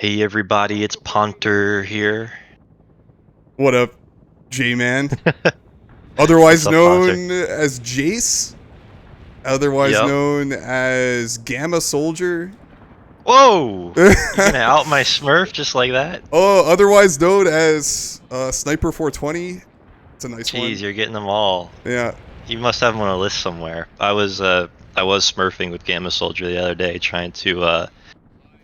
Hey everybody, it's Ponter here. What up, J-Man? Otherwise What's up, Ponter? known as Jace? Otherwise Yep. known as Gamma Soldier? Whoa! You gonna out my Smurf just like that? Oh, otherwise known as Sniper 420. It's a nice Jeez, one. you're getting them all. Yeah. You must have them on a list somewhere. I was Smurfing with Gamma Soldier the other day, trying to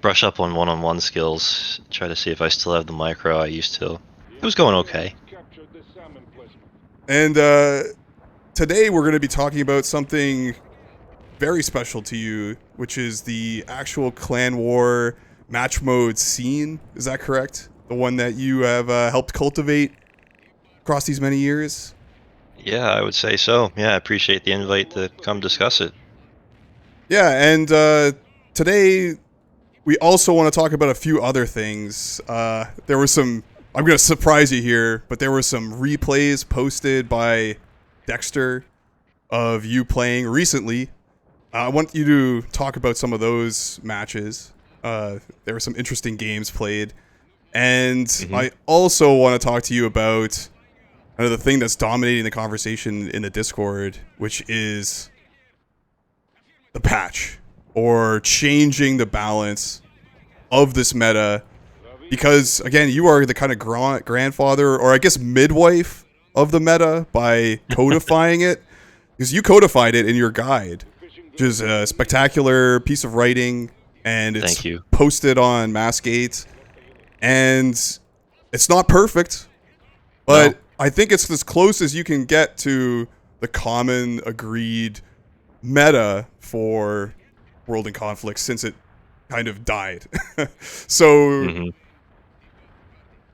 brush up on one-on-one skills. Try to see if I still have the micro I used to. It was going okay. And today we're going to be talking about something very special to you, which is the actual Clan War match mode scene. Is that correct? The one that you have helped cultivate across these many years? Yeah, I would say so. Yeah, I appreciate the invite to come discuss it. Yeah, and today we also want to talk about a few other things. There were some. I'm going to surprise you here, but there were some replays posted by Dexter of you playing recently. I want you to talk about some of those matches. There were some interesting games played, and hmm I also want to talk to you about the thing that's dominating the conversation in the Discord, which is the patch or changing the balance of this meta, because again, you are the kind of grandfather, or I guess midwife of the meta by codifying it, because you codified it in your guide, which is a spectacular piece of writing, and it's Thank you. posted on Massgate, and it's not perfect, No. but I think it's as close as you can get to the common agreed meta for World in Conflict since it kind of died. So hmm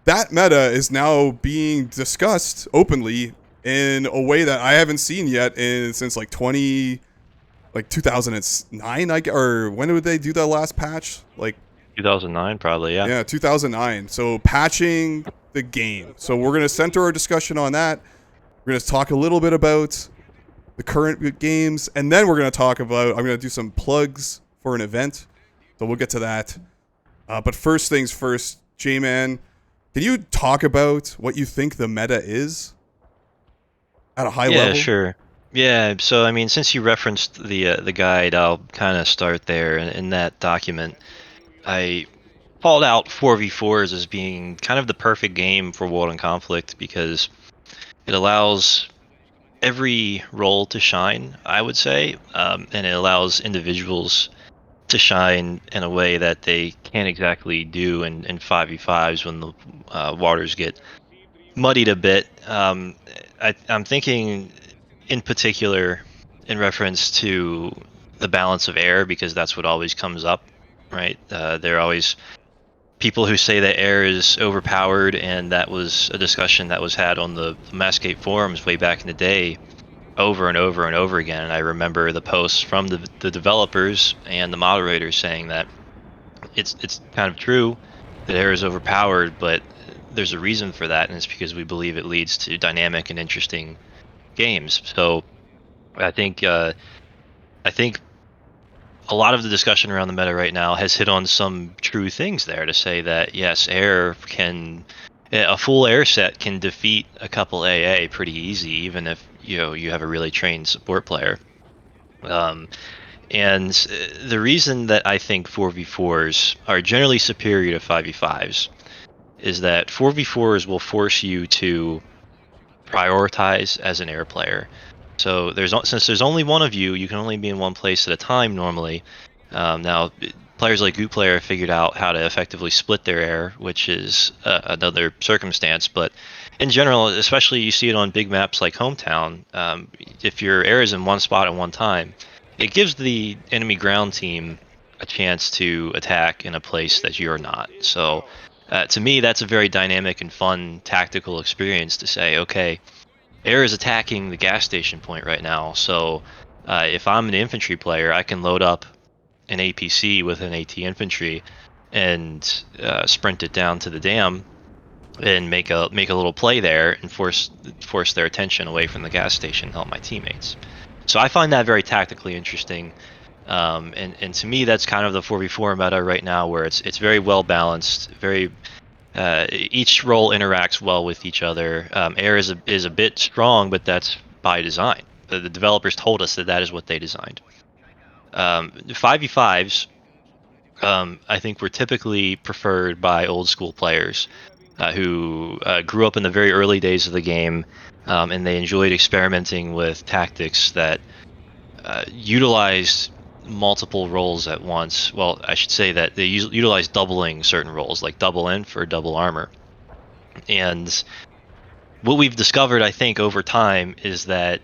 that meta is now being discussed openly in a way that I haven't seen yet since like 2009, or when did they do that last patch? Like 2009, probably. Yeah. yeah, 2009. So patching the game. So we're gonna center our discussion on that. We're gonna talk a little bit about the current games, and then we're gonna talk about. I'm gonna do some plugs for an event. So we'll get to that. But first things first, J-Man, can you talk about what you think the meta is at a high Yeah, level? sure. Yeah, so I mean, since you referenced the guide, I'll kind of start there. In that document, I called out 4v4s as being kind of the perfect game for World in Conflict because it allows every role to shine, I would say, and it allows individuals to shine in a way that they can't exactly do in 5v5s when the waters get muddied a bit. I'm thinking in particular in reference to the balance of air because that's what always comes up, right? There are always people who say that air is overpowered, and that was a discussion that was had on the Massgate forums way back in the day over and over and over again. And I remember the posts from the developers and the moderators saying that it's kind of true that air is overpowered, but there's a reason for that, and it's because we believe it leads to dynamic and interesting games. So I think I think a lot of the discussion around the meta right now has hit on some true things there to say that yes, air can a full air set can defeat a couple AA pretty easy, even if you have a really trained support player. Um, and the reason that I think 4v4s are generally superior to 5v5s is that 4v4s will force you to prioritize as an air player. So since there's only one of you, you can only be in one place at a time normally. Now, players like Goot Player figured out how to effectively split their air, which is another circumstance. But in general, especially you see it on big maps like Hometown, if your air is in one spot at one time, it gives the enemy ground team a chance to attack in a place that you're not. So to me, that's a very dynamic and fun tactical experience to say, okay, air is attacking the gas station point right now. So if I'm an infantry player, I can load up an APC with an AT infantry and sprint it down to the dam and make a little play there and force their attention away from the gas station and help my teammates. So I find that very tactically interesting. And to me, that's kind of the 4v4 meta right now, where it's very well balanced, very each role interacts well with each other. Air is a bit strong, but that's by design. The developers told us that is what they designed. 5v5s, I think, were typically preferred by old school players who grew up in the very early days of the game, and they enjoyed experimenting with tactics that utilized multiple roles at once. Well, I should say that they utilize doubling certain roles, like double inf or double armor. And what we've discovered, I think, over time is that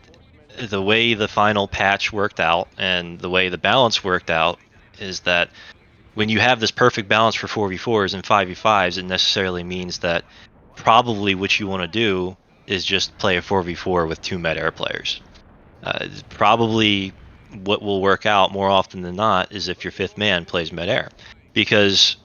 the way the final patch worked out and the way the balance worked out is that when you have this perfect balance for 4v4s and 5v5s, it necessarily means that probably what you want to do is just play a 4v4 with 2 mid-air players. Probably what will work out more often than not is if your 5th man plays mid-air, because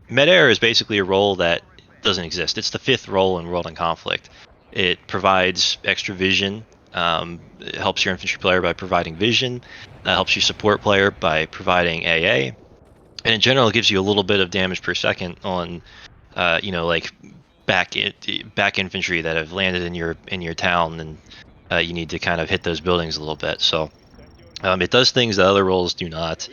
mid-air is basically a role that doesn't exist. It's the 5th role in World in Conflict. It provides extra vision. It helps your infantry player by providing vision. Helps you support player by providing AA, and in general, it gives you a little bit of damage per second on, like back infantry that have landed in your town, and you need to kind of hit those buildings a little bit. So it does things that other roles do not.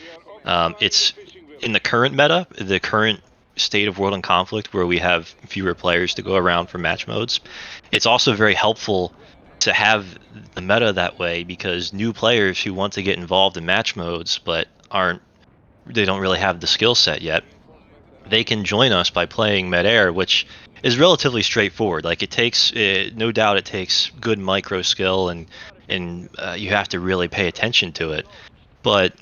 It's in the current meta, the current state of World in Conflict, where we have fewer players to go around for match modes. It's also very helpful to have the meta that way, because new players who want to get involved in match modes but they don't really have the skill set yet, they can join us by playing mid-air, which is relatively straightforward. Like, it takes, no doubt, it takes good micro skill, and you have to really pay attention to it. But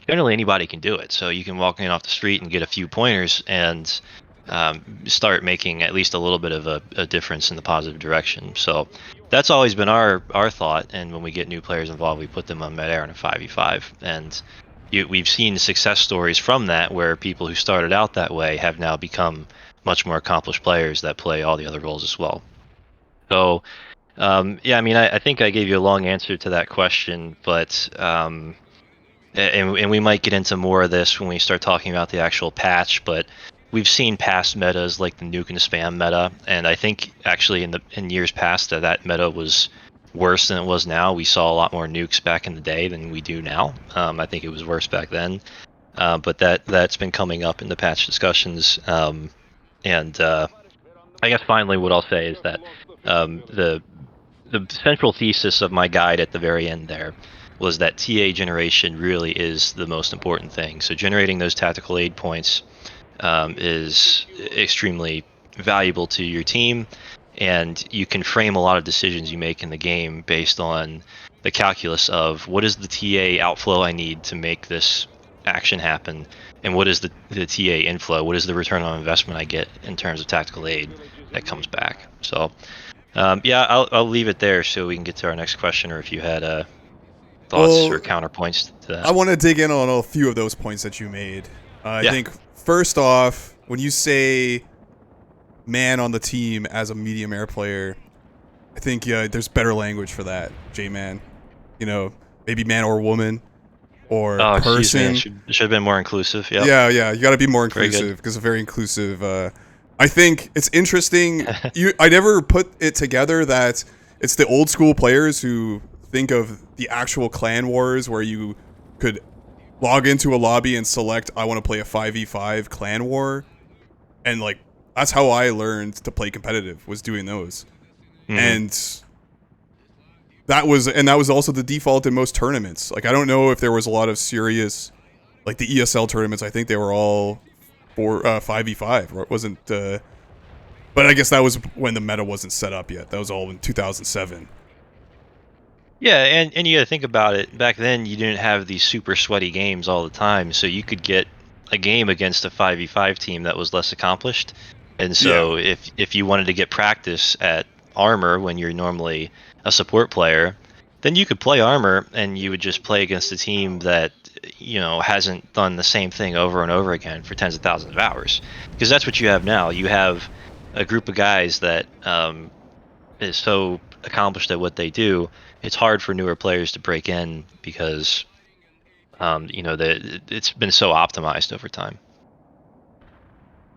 generally anybody can do it. So you can walk in off the street and get a few pointers and start making at least a little bit of a difference in the positive direction. So that's always been our thought. And when we get new players involved, we put them on mid-air in a 5v5. And we've seen success stories from that, where people who started out that way have now become much more accomplished players that play all the other roles as well. So yeah, I mean, I think I gave you a long answer to that question, but and we might get into more of this when we start talking about the actual patch. But we've seen past metas like the nuke and spam meta, and I think actually in years past that meta was worse than it was now. We saw a lot more nukes back in the day than we do now. I think it was worse back then, but that's been coming up in the patch discussions. And I guess finally, what I'll say is that the central thesis of my guide at the very end there was that TA generation really is the most important thing. So generating those tactical aid points is extremely valuable to your team, and you can frame a lot of decisions you make in the game based on the calculus of what is the TA outflow I need to make this action happen, and what is the TA inflow, what is the return on investment I get in terms of tactical aid that comes back. So yeah, I'll leave it there so we can get to our next question, or if you had thoughts or counterpoints to that. I want to dig in on a few of those points that you made. I think, first off, when you say man on the team as a medium air player, I think there's better language for that, J-man. You know, maybe man or woman or person. Excuse me. It should have been more inclusive. Yep. Yeah. You got to be more inclusive, because it's very inclusive. I think it's interesting. I never put it together that it's the old school players who think of the actual clan wars, where you could log into a lobby and select, I want to play a 5v5 clan war, and like that's how I learned to play competitive, was doing those. And that was also the default in most tournaments. Like, I don't know if there was a lot of serious, like the ESL tournaments, I think they were all for 5v5, or it wasn't but I guess that was when the meta wasn't set up yet. That was all in 2007. Yeah, and you got to think about it. Back then, you didn't have these super sweaty games all the time, so you could get a game against a 5v5 team that was less accomplished. And so if you wanted to get practice at armor when you're normally a support player, then you could play armor, and you would just play against a team that hasn't done the same thing over and over again for tens of thousands of hours. Because that's what you have now. You have a group of guys that is so accomplished at what they do, it's hard for newer players to break in, because it's been so optimized over time.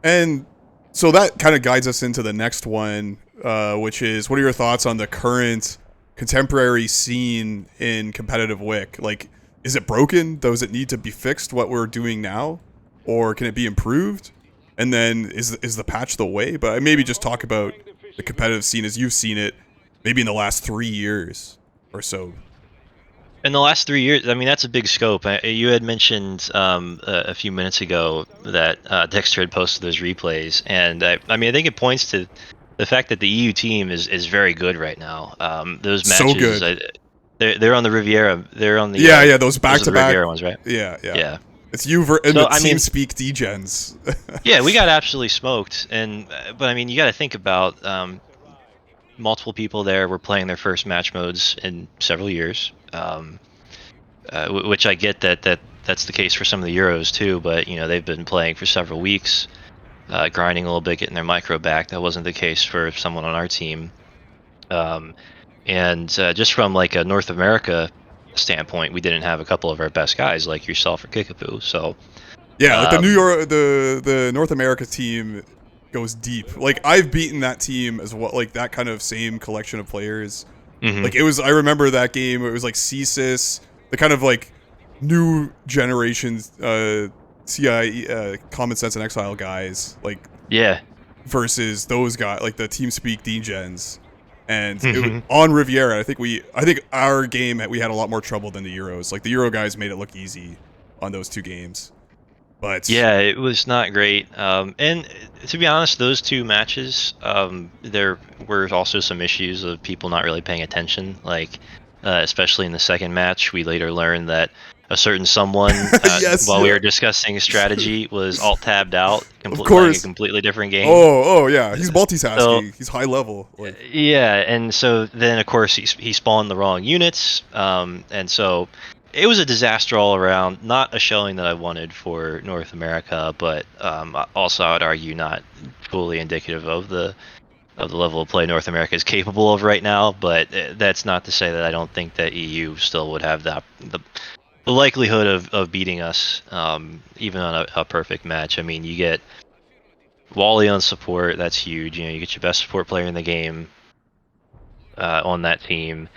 And so that kind of guides us into the next one, which is, what are your thoughts on the current contemporary scene in competitive Wick? Like, is it broken? Does it need to be fixed, what we're doing now? Or can it be improved? And then is the patch the way? But maybe just talk about the competitive scene as you've seen it, maybe in the last 3 years or so. In the last 3 years, I mean, that's a big scope. You had mentioned a few minutes ago that Dexter had posted those replays, and I mean, I think it points to the fact that the EU team is very good right now. Those So matches, good. they're on the Riviera. They're on the Yeah, those back those are to the back. Riviera ones, right? Yeah, yeah. Yeah. It's you and So the I mean, TeamSpeak degens. yeah, we got absolutely smoked, and but I mean, you got to think about multiple people there were playing their first match modes in several years. Which I get that's the case for some of the Euros too, but they've been playing for several weeks, grinding a little bit, getting their micro back. That wasn't the case for someone on our team. And just from like a North America standpoint, we didn't have a couple of our best guys like yourself or Kickapoo. So Yeah, like the New um, York, the North America team goes deep. Like I've beaten that team as well, like that kind of same collection of players. mhm. Like it was, I remember that game. It was like CSIS, the kind of like new generation CI Common Sense and Exile guys, like Yeah. versus those guys, like the TeamSpeak degens. And it was on Riviera. I think our game we had a lot more trouble than the Euros. Like the Euro guys made it look easy on those two games. But Yeah, it was not great. And to be honest, those two matches, there were also some issues of people not really paying attention. Like, especially in the second match, we later learned that a certain someone, yes, while we yeah, were discussing strategy, was alt tabbed out, of playing a course. completely different game. Oh, yeah. He's So multitasking. He's high level. Like, yeah, and so then of course he spawned the wrong units, and so it was a disaster all around. Not a showing that I wanted for North America, but also I would argue not fully indicative of the level of play North America is capable of right now. But that's not to say that I don't think that EU still would have the likelihood of beating us, even on a perfect match. I mean, you get Wally on support, that's huge. You get your best support player in the game on that team.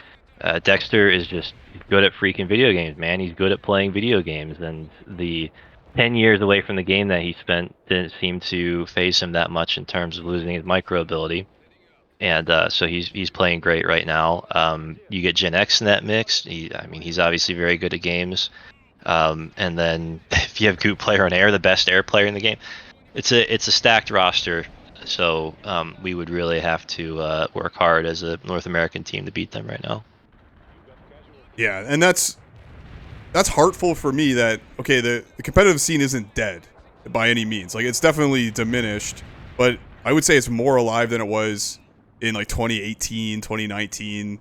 Dexter is just good at freaking video games, man. He's good at playing video games, and the 10 years away from the game that he spent didn't seem to phase him that much in terms of losing his micro ability. And so he's playing great right now. You get Gen X in that mix. I mean, he's obviously very good at games. And then if you have Goop player on air, the best air player in the game, it's a stacked roster. So we would really have to work hard as a North American team to beat them right now. yeah, and that's heartful for me that, okay, the competitive scene isn't dead by any means. Like, it's definitely diminished, but I would say it's more alive than it was in like 2018, 2019,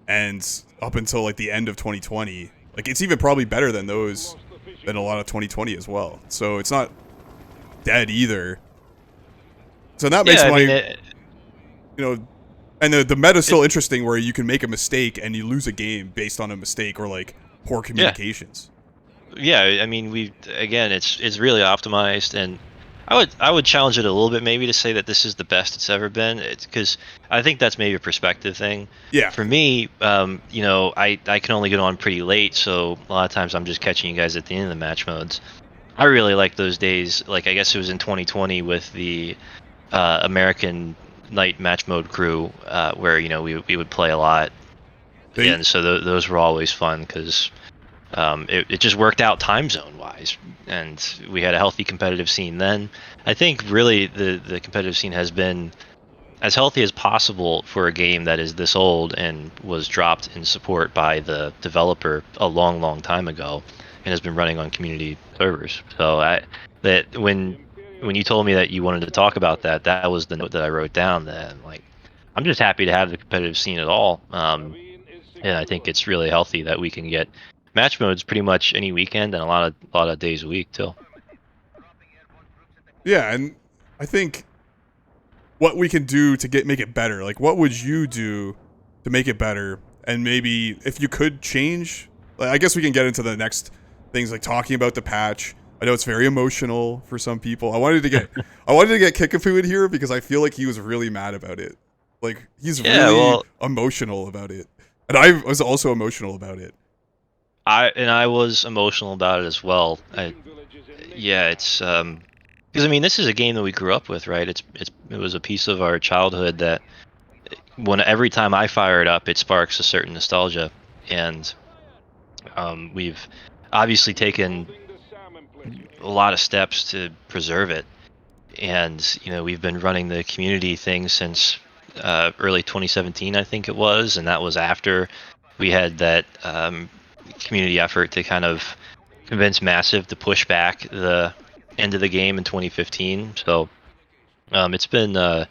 and up until like the end of 2020. Like, it's even probably better than than a lot of 2020 as well. So it's not dead either. So that makes Yeah, I my, mean, and the meta's it still interesting where you can make a mistake and you lose a game based on a mistake or like poor yeah, communications. yeah. I mean, it's really optimized, and I would challenge it a little bit maybe to say that this is the best it's ever been. It's because I think that's maybe a perspective thing. Yeah. For me, I can only get on pretty late, so a lot of times I'm just catching you guys at the end of the match modes. I really like those days. Like I guess it was in 2020 with the American night match mode crew, where we would play a lot, They and so those were always fun because it just worked out time zone wise, and we had a healthy competitive scene then. I think really the competitive scene has been as healthy as possible for a game that is this old and was dropped in support by the developer a long time ago and has been running on community servers. So that when you told me that you wanted to talk about that was the note that I wrote down. That I'm just happy to have the competitive scene at all. And I think it's really healthy that we can get match modes pretty much any weekend and a lot of days a week too. Yeah, and I think what we can do to make it better. Like, what would you do to make it better? And maybe if you could change, like, I guess we can get into the things like talking about the patch. I know it's very emotional for some people. I wanted to get Kickapoo in here because I feel like he was really mad about it. Like he's Yeah, really well, emotional about it, and I was also emotional about it. I was emotional about it as well. Yeah, it's because I mean this is a game that we grew up with, right? It was a piece of our childhood that when every time I fire it up, it sparks a certain nostalgia, and we've obviously taken a lot of steps to preserve it, and we've been running the community thing since early 2017, I think it was, and that was after we had that community effort to kind of convince Massive to push back the end of the game in 2015. So it's been an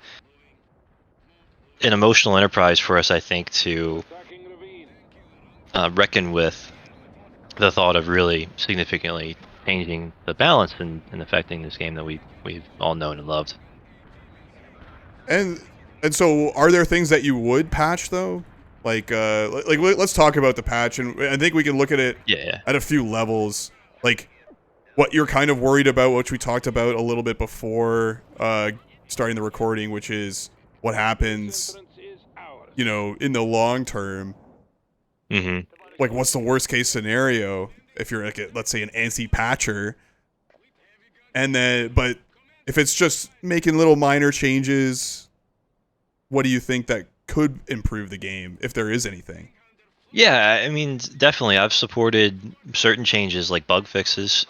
emotional enterprise for us, I think, to reckon with the thought of really significantly changing the balance and affecting this game that we've all known and loved. And so, are there things that you would patch though? Like let's talk about the patch, and I think we can look at it Yeah. at a few levels. Like what you're kind of worried about, which we talked about a little bit before starting the recording, which is what happens, in the long term. Hmm. Like, what's the worst case scenario if you're like, let's say, an anti-patcher, and then, but if it's just making little minor changes, what do you think that could improve the game, if there is anything? Yeah, I mean, definitely. I've supported certain changes like bug fixes.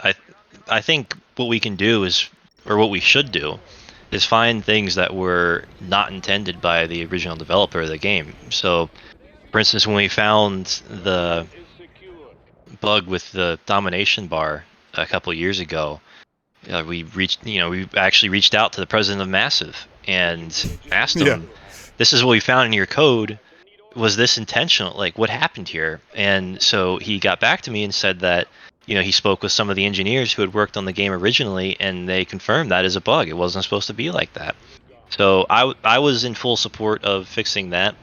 I think what we can do is, or what we should do, is find things that were not intended by the original developer of the game. So, for instance, when we found the bug with the domination bar a couple years ago, we actually reached out to the president of Massive and asked Yeah. him, "This is what we found in your code. Was this intentional? Like, what happened here?" And so he got back to me and said that he spoke with some of the engineers who had worked on the game originally, and they confirmed that is a bug. It wasn't supposed to be like that. So I was in full support of fixing that,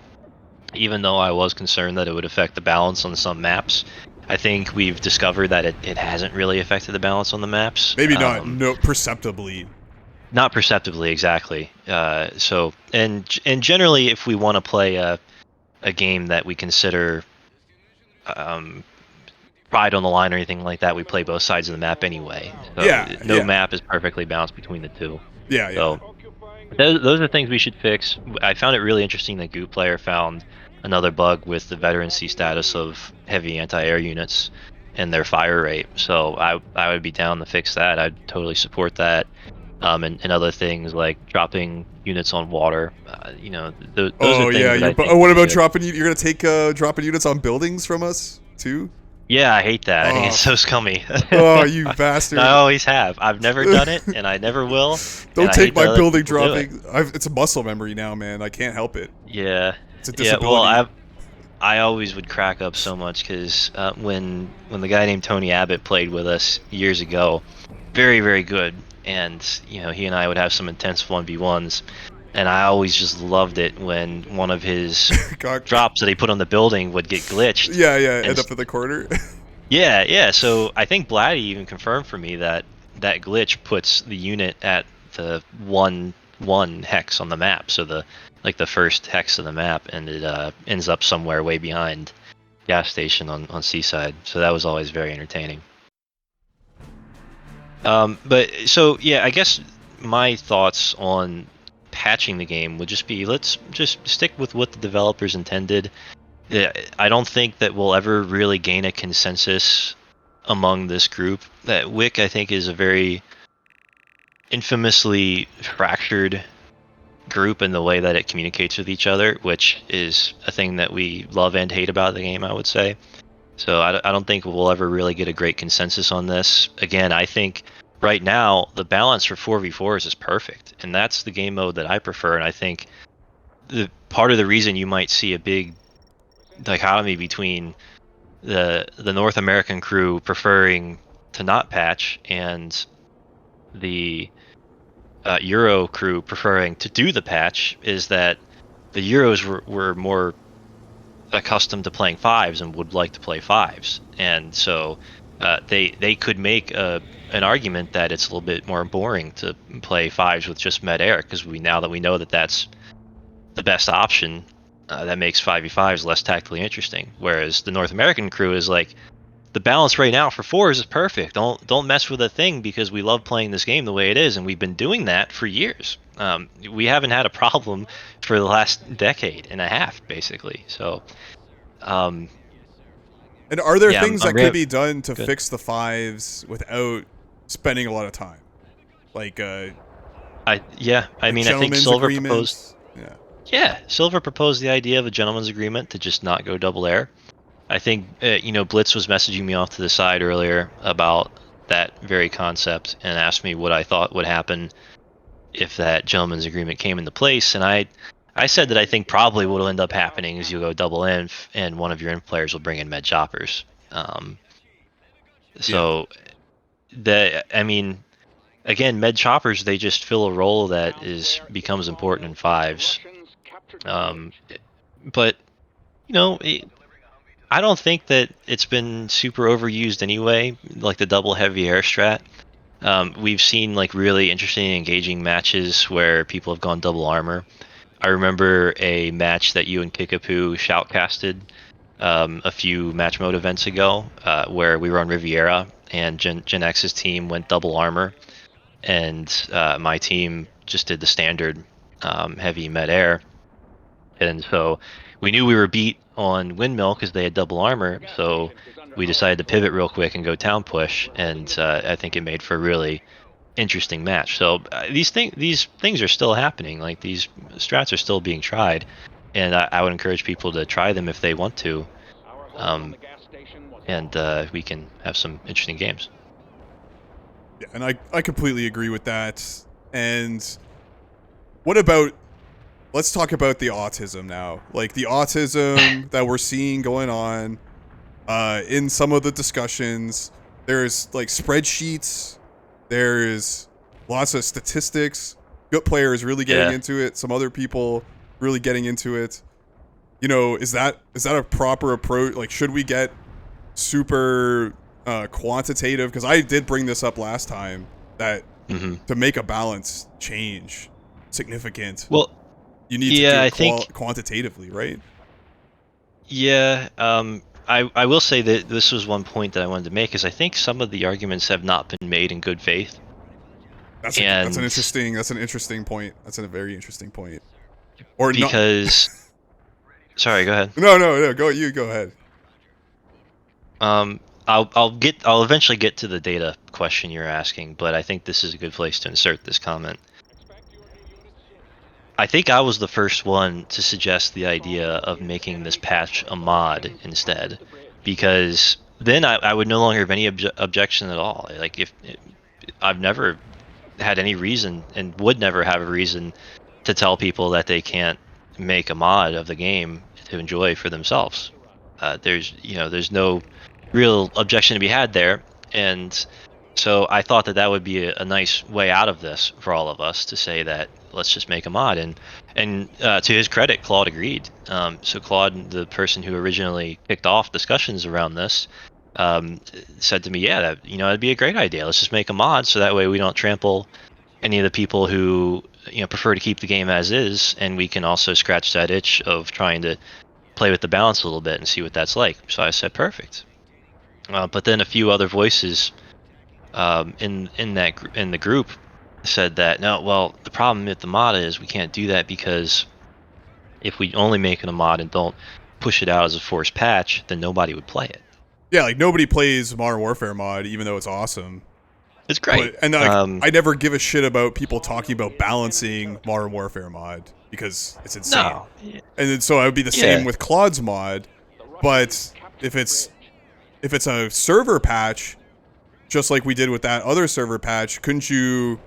even though I was concerned that it would affect the balance on some maps. I think we've discovered that it hasn't really affected the balance on the maps. Maybe not, no, perceptibly. Not perceptibly, exactly. So, and generally, if we want to play a game that we consider um, pride on the line or anything like that, we play both sides of the map anyway. So Yeah, no yeah, map is perfectly balanced between the two. yeah, yeah. So those are things we should fix. I found it really interesting that Goop Player found another bug with the veterancy status of heavy anti-air units and their fire rate. So I would be down to fix that. I'd totally support that. And other things like dropping units on water. Those are Oh things yeah, that I oh, think what we about should. dropping? You're gonna take dropping units on buildings from us too? Yeah, I hate that. I think Oh, it's so scummy. oh, you I bastard! always have. I've never done it, and I never will. And Don't I take hate my that other building people do it. dropping. It's a muscle memory now, man. I can't help it. Yeah, It's a yeah. Well, disability. I always would crack up so much because when the guy named Tony Abbott played with us years ago, very very good, and he and I would have some intense 1v1s, and I always just loved it when one of his God. drops that he put on the building would get glitched. Yeah, yeah. And End up in the corner. yeah, yeah. So I think Blatty even confirmed for me that that glitch puts the unit at the 1-1 hex on the map. So the first hex of the map, and it ends up somewhere way behind gas station on Seaside. So that was always very entertaining. But so yeah, I guess my thoughts on patching the game would just be, let's just stick with what the developers intended. Yeah, I don't think that we'll ever really gain a consensus among this group. That Wick, I think, is a very infamously fractured group in the way that it communicates with each other, which is a thing that we love and hate about the game, I would say. So I don't think we'll ever really get a great consensus on this. Again, I think right now the balance for 4v4s is perfect, and that's the game mode that I prefer. And I think the part of the reason you might see a big dichotomy between the North American crew preferring to not patch and the Euro crew preferring to do the patch is that the Euros were more accustomed to playing fives and would like to play fives, and so they could make an argument that it's a little bit more boring to play fives with just med air, because now that we know that that's the best option, that makes 5v5s less tactically interesting. Whereas the North American crew is like, the balance right now for fours is perfect. Don't mess with a thing, because we love playing this game the way it is, and we've been doing that for years. We haven't had a problem for the last decade and a half, basically. So, And are there yeah, things I'm that could be done to good. fix the fives without spending a lot of time? Like I mean, I think gentlemen's Silver proposed. agreements. Yeah. Yeah, Silver proposed the idea of a gentleman's agreement to just not go double air. I think Blitz was messaging me off to the side earlier about that very concept and asked me what I thought would happen if that gentleman's agreement came into place, and I said that I think probably what will end up happening is you'll go double inf, and one of your inf players will bring in med choppers. Yeah. So I mean, again, med choppers, they just fill a role that becomes important in fives. But I don't think that it's been super overused anyway, like the double heavy air strat. We've seen like really interesting, engaging matches where people have gone double armor. I remember a match that you and Kickapoo shoutcasted a few match mode events ago, where we were on Riviera and Gen X's team went double armor, and my team just did the standard heavy med air, and so we knew we were beat on Windmill because they had double armor. So we decided to pivot real quick and go town push, and I think it made for a really interesting match. So these things are still happening. Like, these strats are still being tried, and I would encourage people to try them if they want to, and we can have some interesting games. Yeah, and I completely agree with that. And what about, let's talk about the autism now. Like the autism that we're seeing going on in some of the discussions. There's like spreadsheets. There's lots of statistics. Good players really getting Yeah. into it. Some other people really getting into it. You know, is that a proper approach? Like, should we get super quantitative? Because I did bring this up last time that to make a balance change significant, Well, you need to do yeah, I it think quantitatively, right? yeah. I will say that this was one point that I wanted to make, is I think some of the arguments have not been made in good faith, That's and an interesting point. That's a very interesting point. Or not? because sorry, go ahead. No. Go ahead. I'll eventually get to the data question you're asking, but I think this is a good place to insert this comment. I think I was the first one to suggest the idea of making this patch a mod instead, because then I would no longer have any objection at all. Like, if I've never had any reason, and would never have a reason, to tell people that they can't make a mod of the game to enjoy for themselves. There's no real objection to be had there, and so I thought that would be a nice way out of this for all of us, to say that let's just make a mod, and to his credit, Claude agreed. So Claude, the person who originally kicked off discussions around this, said to me, yeah, that'd be a great idea. Let's just make a mod, so that way we don't trample any of the people who prefer to keep the game as is, and we can also scratch that itch of trying to play with the balance a little bit and see what that's like. So I said, perfect. But then a few other voices in the group said that, no, well, the problem with the mod is we can't do that, because if we only make it a mod and don't push it out as a forced patch, then nobody would play it. Yeah, like nobody plays Modern Warfare mod, even though it's awesome. It's great. And like, I never give a shit about people talking about balancing Modern Warfare mod, because it's insane. No. And then, so I would be the same with Claude's mod, but if it's a server patch, just like we did with that other server patch, couldn't you,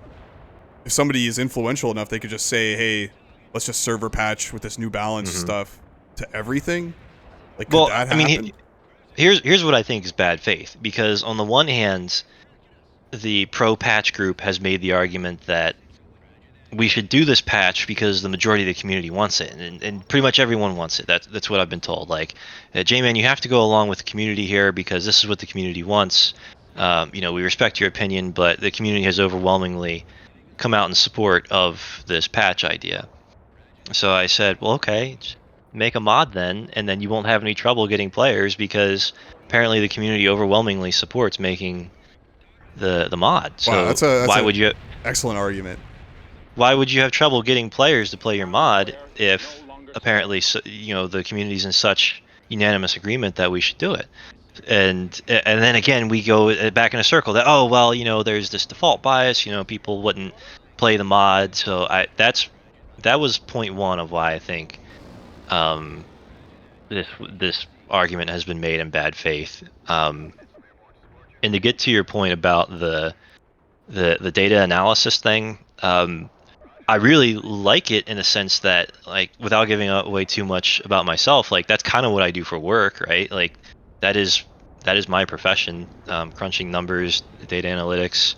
if somebody is influential enough, they could just say, hey, let's just server patch with this new balance stuff to everything? Like, could that happen? I mean, here's what I think is bad faith, because on the one hand, the pro patch group has made the argument that we should do this patch because the majority of the community wants it, and pretty much everyone wants it. That's what I've been told. Like, J-Man, you have to go along with the community here because this is what the community wants. We respect your opinion, but the community has overwhelmingly come out in support of this patch idea. So I said, well, okay, just make a mod then, and then you won't have any trouble getting players because apparently the community overwhelmingly supports making the mod. Wow, So that's a excellent argument. why would you have trouble getting players to play your mod if apparently the community's in such unanimous agreement that we should do it? And then again we go back in a circle that, oh well, there's this default bias, people wouldn't play the mod. So that was point one of why I think this argument has been made in bad faith. And to get to your point about the data analysis thing, I really like it in the sense that, like, without giving away too much about myself, like, that's kind of what I do for work, right? Like, that is my profession, crunching numbers, data analytics,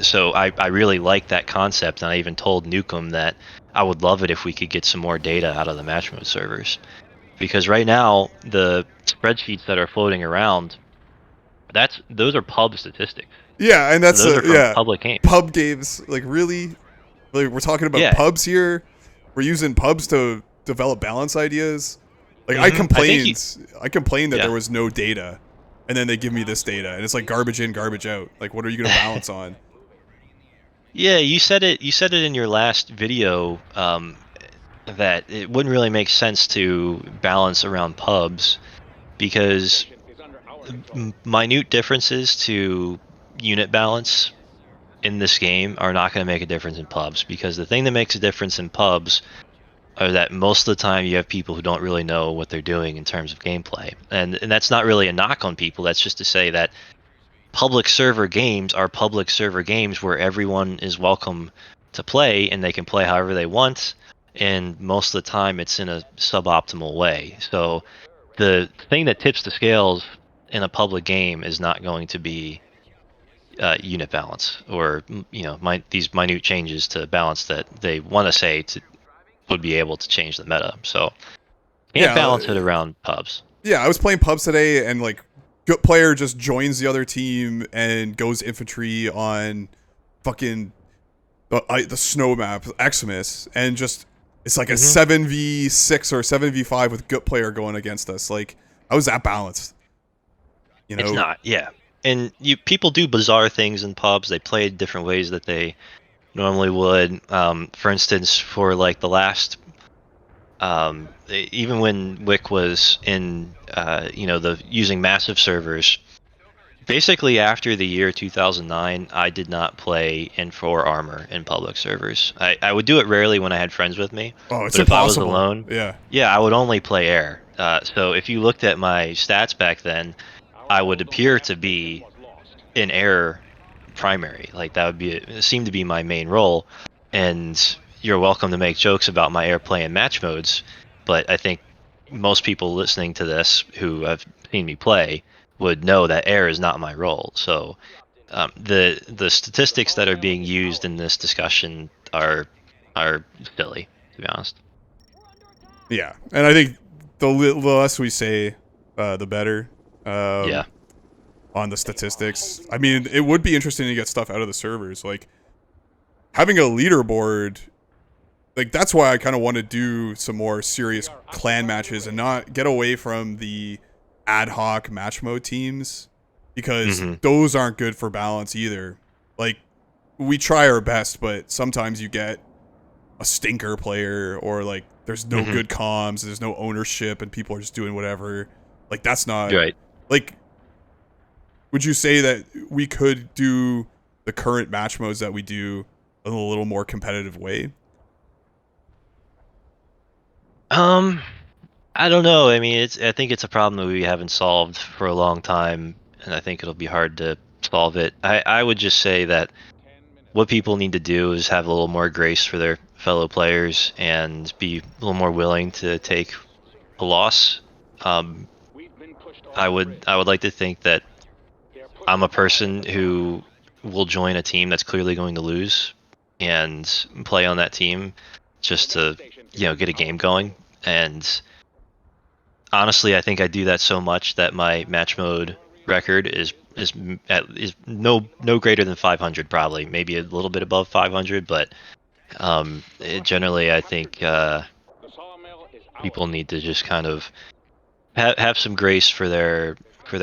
so I really like that concept, and I even told Nukem that I would love it if we could get some more data out of the match mode servers, because right now the spreadsheets that are floating around, those are pub statistics. Yeah, and So that's those are from public games. pub games. Like, really, like, we're talking about pubs here. We're using pubs to develop balance ideas. Like, I complained that there was no data, and then they give me this data, and it's like garbage in, garbage out. Like, what are you gonna balance on? Yeah, you said it in your last video, that it wouldn't really make sense to balance around pubs because minute differences to unit balance in this game are not going to make a difference in pubs, because the thing that makes a difference in pubs are that most of the time you have people who don't really know what they're doing in terms of gameplay, and that's not really a knock on people. That's just to say that public server games are public server games where everyone is welcome to play and they can play however they want, and most of the time it's in a suboptimal way. So the thing that tips the scales in a public game is not going to be unit balance, or these minute changes to balance that they want to say would be able to change the meta. So can't balance it around pubs. Yeah, I was playing pubs today, and like, good player just joins the other team and goes infantry on fucking the snow map Xmas, and just it's like a 7v6 or 7v5 with good player going against us. Like, how is that balanced? It's not. Yeah. And people do bizarre things in pubs. They play different ways that they normally would. For instance, for like the last, even when Wick was in, the using massive servers, basically after the year 2009, I did not play N4 armor in public servers. I would do it rarely when I had friends with me. Oh, it's but impossible. If I was alone, yeah, I would only play air. So if you looked at my stats back then, I would appear to be in air primary. Like, that would seem to be my main role. And you're welcome to make jokes about my airplay and match modes, but I think most people listening to this who have seen me play would know that air is not my role. So the statistics that are being used in this discussion are silly, to be honest. Yeah, and I think the less we say, the better. Yeah. On the statistics, I mean, it would be interesting to get stuff out of the servers, like having a leaderboard. Like, that's why I kind of want to do some more serious clan matches and not get away from the ad hoc match mode teams, because those aren't good for balance either. Like, we try our best, but sometimes you get a stinker player, or like there's no good comms, there's no ownership, and people are just doing whatever. Like, that's not right. Like, would you say that we could do the current match modes that we do in a little more competitive way? I don't know. I mean, I think it's a problem that we haven't solved for a long time, and I think it'll be hard to solve it. I would just say that what people need to do is have a little more grace for their fellow players and be a little more willing to take a loss. I would like to think that I'm a person who will join a team that's clearly going to lose and play on that team just to, get a game going. And honestly, I think I do that so much that my match mode record is no greater than 500, probably maybe a little bit above 500, but generally I think people need to just kind of have some grace for their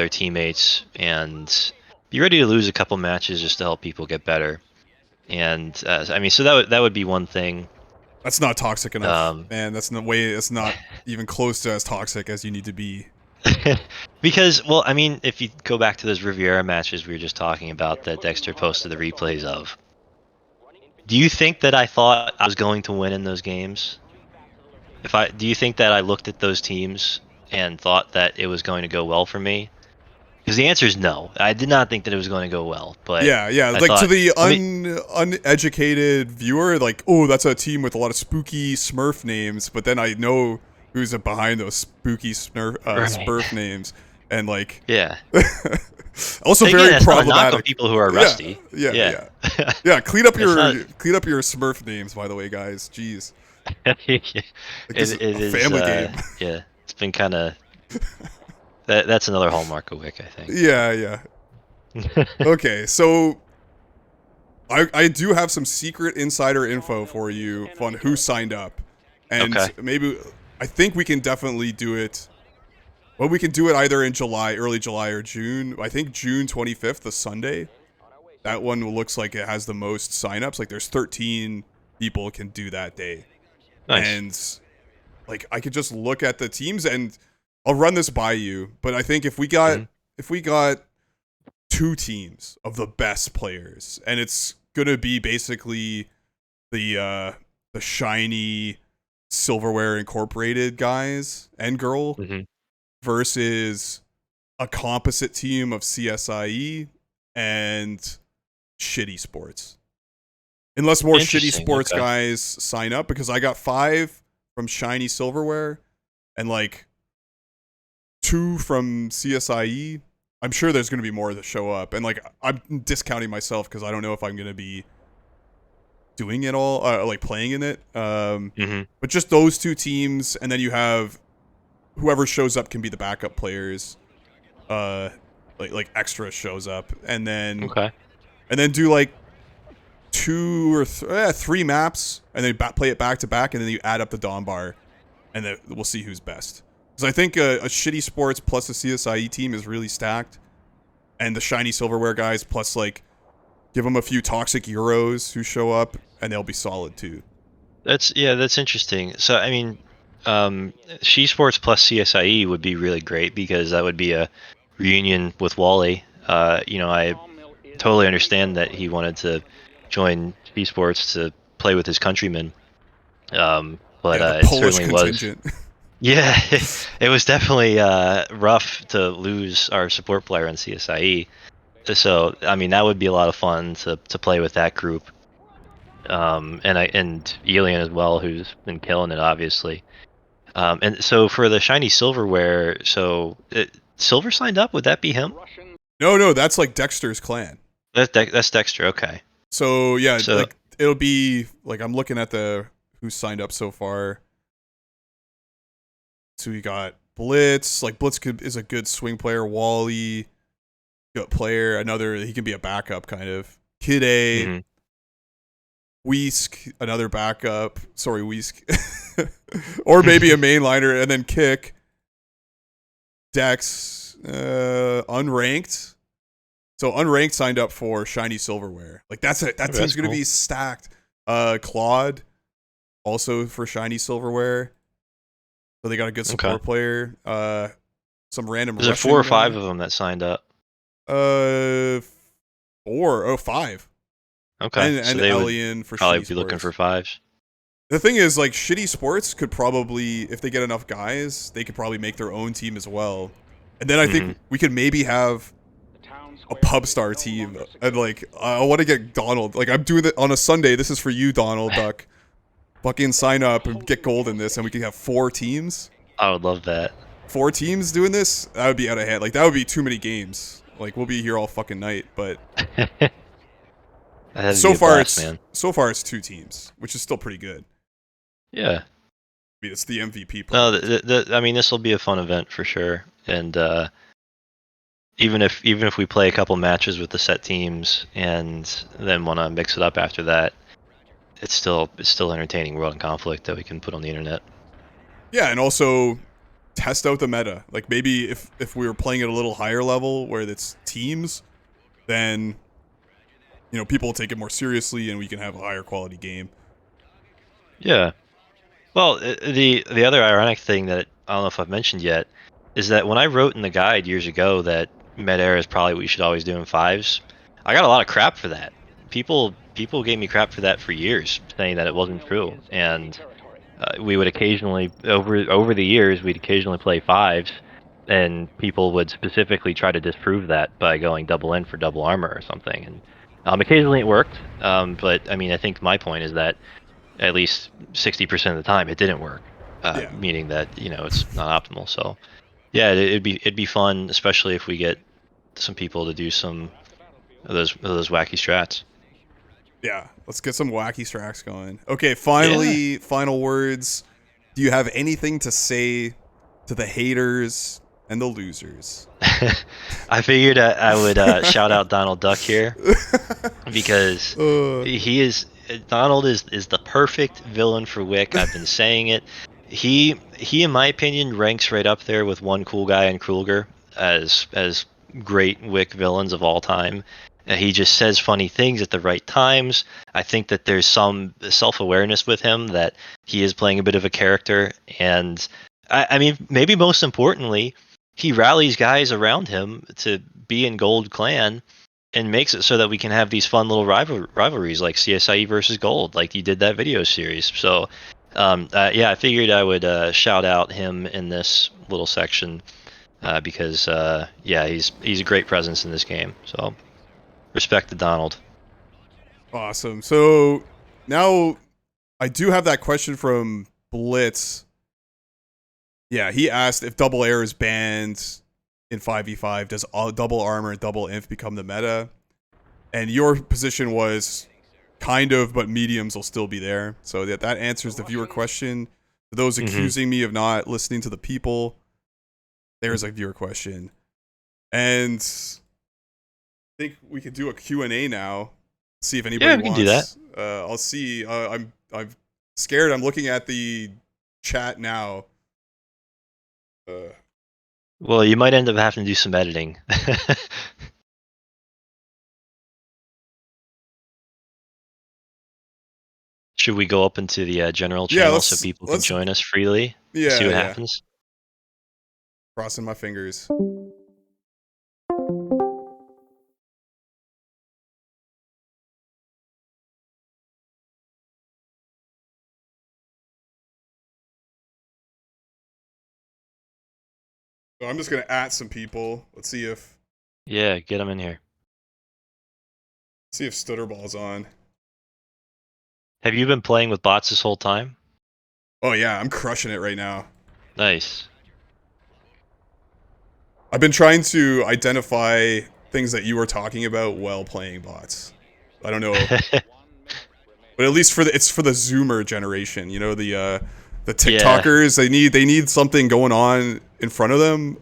teammates and be ready to lose a couple matches just to help people get better. And I mean, so that would be one thing. That's not toxic enough, Um, man. That's not even close to as toxic as you need to be. because, well, I mean, if you go back to those Riviera matches we were just talking about that Dexter posted the replays of, do you think that I thought I was going to win in those games? Do you think that I looked at those teams and thought that it was going to go well for me? Because the answer is no. I did not think that it was going to go well, but Yeah. I Like to thought, the let me, uneducated viewer, like, oh, that's a team with a lot of spooky Smurf names. But then I know who's behind those spooky right. Smurf names, and like, Yeah. also Again, very that's not a knock on problematic. people who are rusty. Yeah. Clean up It's not. clean up your Smurf names, by the way, guys. Jeez, it like this is a is. family game. Yeah. It's been kind of that's another hallmark of Wick, I think. Yeah. Okay, so I do have some secret insider info for you on who signed up, and Okay. maybe I think we can definitely do it. Well, we can do it either in July, early July, or June. I think June 25th, the Sunday. That one looks like it has the most signups. Like there's 13 people can do that day, Nice. and like I could just look at the teams and I'll run this by you. But I think if we got two teams of the best players, and it's gonna be basically the shiny Silverware Incorporated guys and girl Mm-hmm. versus a composite team of CSIE and Shitty Sports. Unless more Shitty Interesting, Sports okay. guys sign up, because I got 5 from Shiny Silverware and like 2 from CSIE. I'm sure there's going to be more that show up. And like I'm discounting myself because I don't know if I'm going to be doing it all, like playing in it. Mm-hmm. But just those 2 teams, and then you have whoever shows up can be the backup players. Like extra shows up, and then Okay. do like 2 or 3 maps, and then play it back to back, and then you add up the Dawn bar, and then we'll see who's best. Because I think a Shitty Sports plus a CSIE team is really stacked, and the Shiny Silverware guys plus like give them a few toxic Euros who show up, and they'll be solid too. That's interesting. So I mean, She Sports plus CSIE would be really great because that would be a reunion with Wally. I totally understand that he wanted to join She Sports to play with his countrymen. But Yeah, the it Polish certainly was. contingent. Yeah, it was definitely rough to lose our support player on CSIE. So I mean, that would be a lot of fun to play with that group. And Elian as well, who's been killing it, obviously. And so for the shiny silverware, so Silver signed up. Would that be him? No, that's like Dexter's clan. That's Dexter. Okay. So yeah, So like it'll be like I'm looking at the who's signed up so far. So we got Blitz. Like Blitz is a good swing player. Wally, good player. He can be a backup kind of. Kid A. mhm. Weesk, another backup. Sorry, Weesk. Or maybe a mainliner, and then Kick. Dex, unranked. So unranked signed up for Shiny Silverware. Like that's it. That team's gonna Cool. be stacked. Claude, also for Shiny Silverware. So they got a good support player. Some random. Is there Russian 4 or guy. 5 of them that signed up? 5. Okay. And So they would Elian for probably Shitty be looking Sports. for 5s. The thing is, like, Shitty Sports could probably, if they get enough guys, they could probably make their own team as well. And then I think we could maybe have a pub star team. And, like, I want to get Donald. Like, I'm doing it on a Sunday. This is for you, Donald Duck. Fucking sign up and get gold in this, and we can have 4 teams. I would love that. 4 teams doing this? That would be out of hand. Like, that would be too many games. Like, we'll be here all fucking night. But That'd So be a far, blast, it's man. 2 teams, which is still pretty good. Yeah. I mean, it's the MVP No, product. I mean, this will be a fun event for sure. And even if we play a couple matches with the set teams and then want to mix it up after that, it's still entertaining World in Conflict that we can put on the internet. Yeah, and also test out the meta. Like maybe if we were playing at a little higher level where it's teams, then people will take it more seriously and we can have a higher quality game. Yeah. Well, the other ironic thing that I don't know if I've mentioned yet is that when I wrote in the guide years ago that mid-air is probably what you should always do in fives, I got a lot of crap for that. People gave me crap for that for years, saying that it wasn't true. And we would occasionally over the years we'd occasionally play fives, and people would specifically try to disprove that by going double in for double armor or something. And occasionally it worked, but I mean I think my point is that at least 60% of the time it didn't work, Yeah. meaning that it's not optimal. So yeah, it'd be fun, especially if we get some people to do some of those wacky strats. Yeah, let's get some wacky strats going. Okay, Yeah. finally, final words. Do you have anything to say to the haters and the losers? I figured I would shout out Donald Duck here because uh, he is Donald is the perfect villain for Wick. I've been saying it. He in my opinion ranks right up there with One Cool Guy and Kruger as great Wick villains of all time. He just says funny things at the right times. I think that there's some self-awareness with him that he is playing a bit of a character, and I mean maybe most importantly, he rallies guys around him to be in Gold Clan and makes it so that we can have these fun little rivalries like CSIE versus Gold, like you did that video series. So, yeah, I figured I would shout out him in this little section because, yeah, he's a great presence in this game. So, respect to Donald. awesome. So now I do have that question from Blitz. Yeah, he asked if double air is banned in 5v5, does double armor and double inf become the meta? And your position was kind of, but mediums will still be there. So that answers the viewer question. For those Mm-hmm. accusing me of not listening to the people, there's a viewer question. And I think we could do a Q&A now. See if anybody Yeah, we can do that. wants. I'll see. I'm scared. I'm looking at the chat now. Well, you might end up having to do some editing. Should we go up into the general Yeah, channel so people can let's. join us freely? See Yeah, what yeah. happens? Crossing my fingers. So I'm just gonna at some people. Let's see if Yeah, get them in here. Stutterball's on. Have you been playing with bots this whole time? Oh yeah, I'm crushing it right now. Nice. I've been trying to identify things that you were talking about while playing bots. I don't know, but at least it's for the Zoomer generation. You know, the Yeah, TikTokers. They need something going on in front of them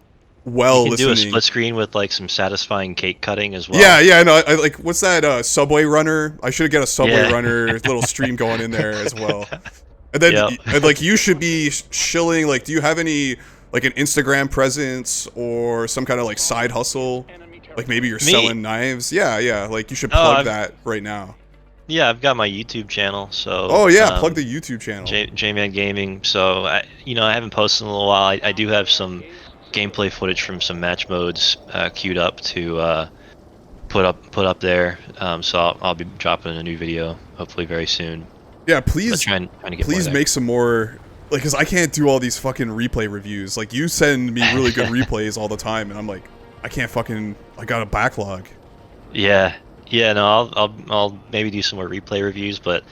you while can do a listening. split screen with like some satisfying cake cutting as well. Yeah, yeah, no, I like what's that Subway Runner? I should get a Subway Yeah. Runner little stream going in there as well. And then Yep. and like you should be shilling. Like, do you have any like an Instagram presence or some kind of like side hustle? Like maybe you're Me? selling knives. Yeah, yeah. Like you should Oh, plug I've, that right now. yeah, I've got my YouTube channel, so Oh yeah, plug the YouTube channel. J-Man Gaming. So I haven't posted in a little while. I do have some gameplay footage from some match modes queued up to put up there. So I'll be dropping a new video hopefully very soon. Yeah, But please, trying to get more please there. make some more. Like, cause I can't do all these fucking replay reviews. Like, you send me really good replays all the time, and I'm like, I can't fucking. I got a backlog. Yeah, yeah. No, I'll maybe do some more replay reviews, but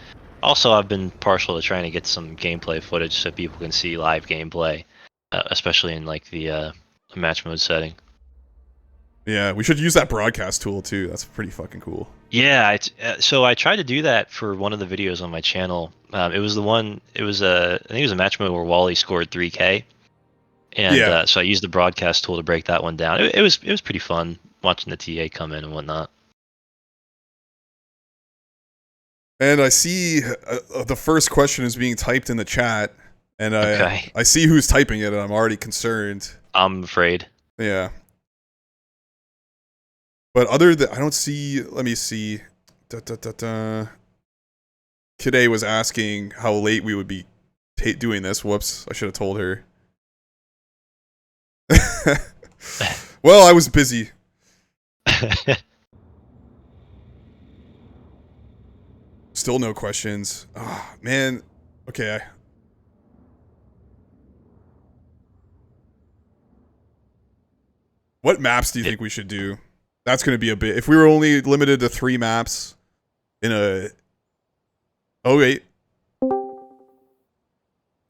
also I've been partial to trying to get some gameplay footage so people can see live gameplay, especially in like the match mode setting. Yeah, we should use that broadcast tool too. That's pretty fucking cool. Yeah, so I tried to do that for one of the videos on my channel. It was the one. It was I think it was a match mode where Wally scored 3K, and Yeah. so I used the broadcast tool to break that one down. It was pretty fun watching the TA come in and whatnot. And I see the first question is being typed in the chat, and Okay, I see who's typing it, and I'm already concerned. I'm afraid. Yeah. But other than I don't see. Let me see. Kide was asking how late we would be doing this. Whoops, I should have told her. Well, I was busy. Still no questions. Oh, man. Okay. What maps do you think we should do? That's going to be a bit. If we were only limited to 3 maps in a. Oh, wait.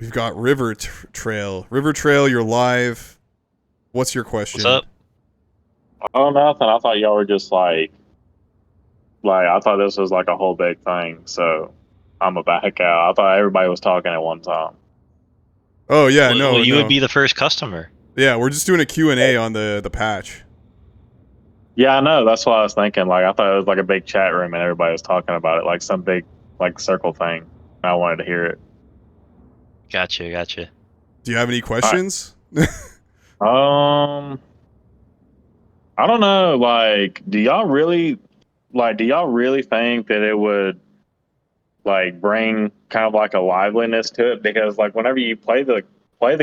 We've got River Trail. River Trail, you're live. What's your question? What's up? Oh, nothing. I thought y'all were just like I thought this was like a whole big thing. So I'm a back out. I thought everybody was talking at one time. Oh, yeah, Well, no, you no. would be the first customer. Yeah, we're just doing a Q&A on the patch. Yeah, I know. That's what I was thinking. Like I thought it was like a big chat room and everybody was talking about it, like some big like circle thing. I wanted to hear it. Gotcha. Do you have any questions? I don't know. Like, do y'all really think that it would like bring kind of like a liveliness to it? Because like whenever you play the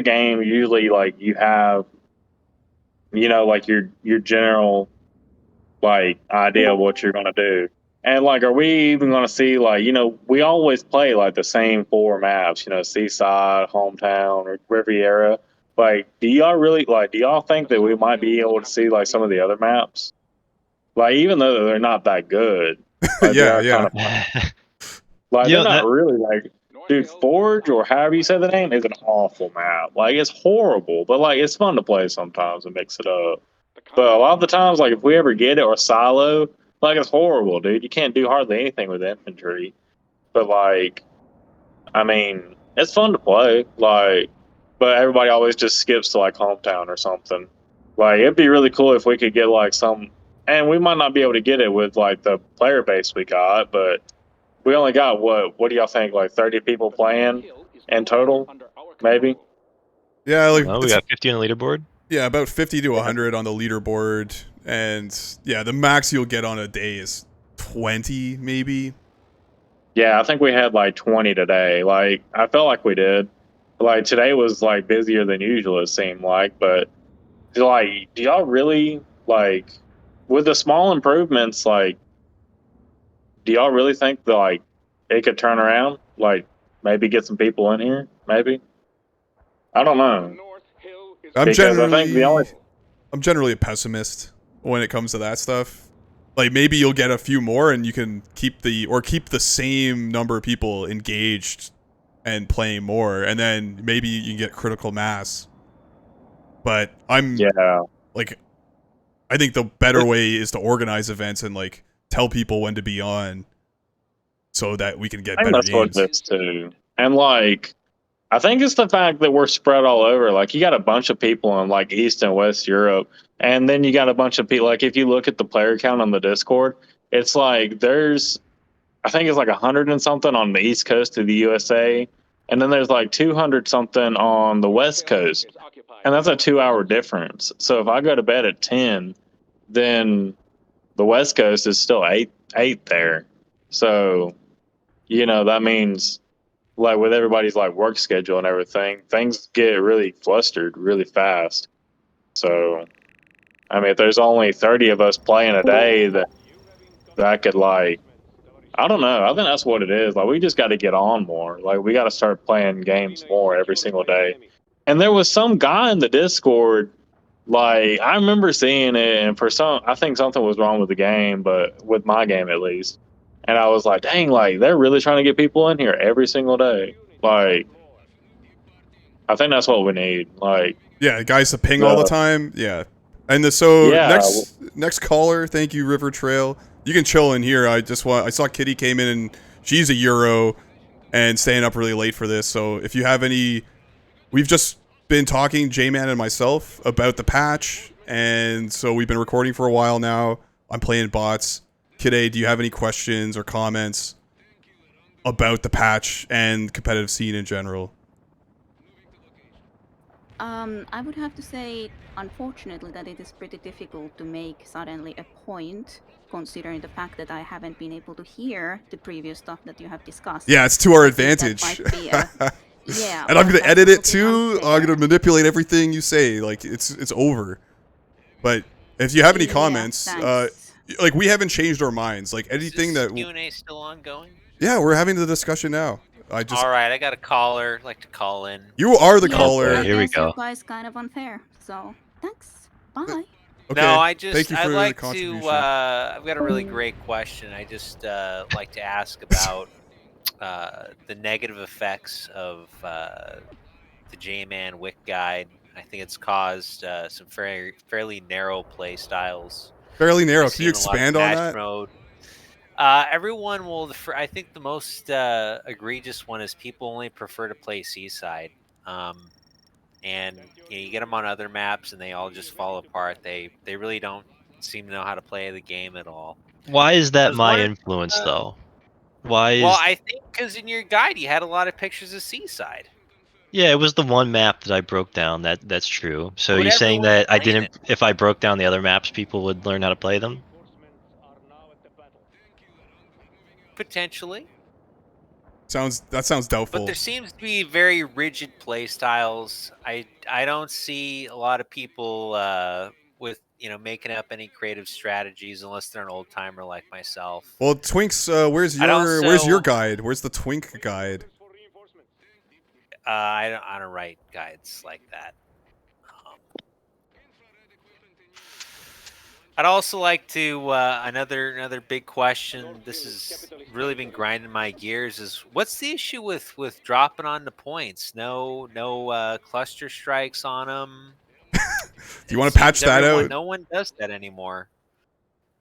game, usually like you have like your general like idea of what you're gonna do. And like, are we even gonna see like we always play like the same 4 maps, Seaside, Hometown, or Riviera. Like, do y'all think that we might be able to see like some of the other maps? Like, even though they're not that good, like they are kind of like they're not really like, dude, Forge or however you say the name is an awful map. Like it's horrible, but like it's fun to play sometimes and mix it up. But a lot of the times, like if we ever get it or silo, like it's horrible, dude. You can't do hardly anything with infantry. But like, I mean, it's fun to play. Like, but everybody always just skips to like Hometown or something. Like it'd be really cool if we could get like some, and we might not be able to get it with like the player base we got, but we only got what do y'all think? Like 30 people playing in total, maybe. Yeah, like we got 50 on the leaderboard. Yeah, about 50 to 100 on the leaderboard, and yeah, the max you'll get on a day is 20, maybe. Yeah, I think we had like 20 today. Like I felt like we did. Like today was like busier than usual. It seemed like, but like, do y'all really like with the small improvements? Like, do y'all really think that like it could turn around? Like, maybe get some people in here? Maybe. I don't know. I'm generally a pessimist when it comes to that stuff. Like maybe you'll get a few more and you can keep the same number of people engaged and playing more, and then maybe you can get critical mass. But I think the better way is to organize events and like tell people when to be on, so that we can get better games. That's what it is too. And like, I think it's the fact that we're spread all over. Like, you got a bunch of people in like East and West Europe, and then you got a bunch of people. Like, if you look at the player count on the Discord, it's like I think it's like 100 and something on the East Coast of the USA, and then there's like 200 something on the West Coast, and that's a 2-hour difference. So if I go to bed at 10, then the West Coast is still eight there. So, that means, like with everybody's like work schedule and everything, things get really flustered really fast. So, I mean, if there's only 30 of us playing a day, that could like, I don't know. I think that's what it is. Like, we just got to get on more. Like, we got to start playing games more every single day. And there was some guy in the Discord, like I remember seeing it, and I think something was wrong with the game, but with my game at least. And I was like, dang, like they're really trying to get people in here every single day. Like, I think that's what we need. Like, yeah, guys to ping all the time. Yeah, And so Yeah. next caller, thank you, River Trail. You can chill in here. I saw Kitty came in and she's a Euro and staying up really late for this. So if you have any, we've just been talking, J-Man and myself, about the patch, and so we've been recording for a while now. I'm playing bots. Kitty, do you have any questions or comments about the patch and competitive scene in general? I would have to say, unfortunately, that it is pretty difficult to make suddenly a point, considering the fact that I haven't been able to hear the previous stuff that you have discussed. Yeah, it's to our I think that advantage. might be yeah, And I'm but gonna that's edit a it little bit too. I'm unfair. gonna manipulate everything you say. Like it's over. But if you have any Yeah, comments, thanks. like we haven't changed our minds. Like anything Is that, Q&A still ongoing? yeah, we're having the discussion now. I just, All right, I got a caller. I'd like to call in. you are the Yeah, boy, caller. I here we guess your go. guy is kind of unfair. So thanks. Bye. Okay. No, I Thank you for I'd the like to. contribution. I've got a really great question. I just like to ask about the negative effects of the J-Man Wick Guide. I think it's caused some fairly narrow play styles. Fairly narrow. I've Can you seen a lot of expand on match that? mode. Everyone will. I think the most egregious one is people only prefer to play Seaside. And you get them on other maps, and they all just fall apart. They really don't seem to know how to play the game at all. Why is I that was my wondering, influence though? Why well, is I think because in your guide you had a lot of pictures of Seaside. yeah, it was the one map that I broke down. That's true. So But you're saying everyone's that I playing didn't if I broke down the other maps people would learn how to play them? potentially. That sounds But doubtful. there seems to be very rigid play styles. I don't see a lot of people with making up any creative strategies unless they're an old timer like myself. Well, Twinks, where's I'd your also- guide? Where's the Twink guide? I don't write guides like that. I'd also like to another big question. This has really been grinding my gears. Is what's the issue with dropping on the points? No cluster strikes on them. Do you want to patch that out? No one does that anymore.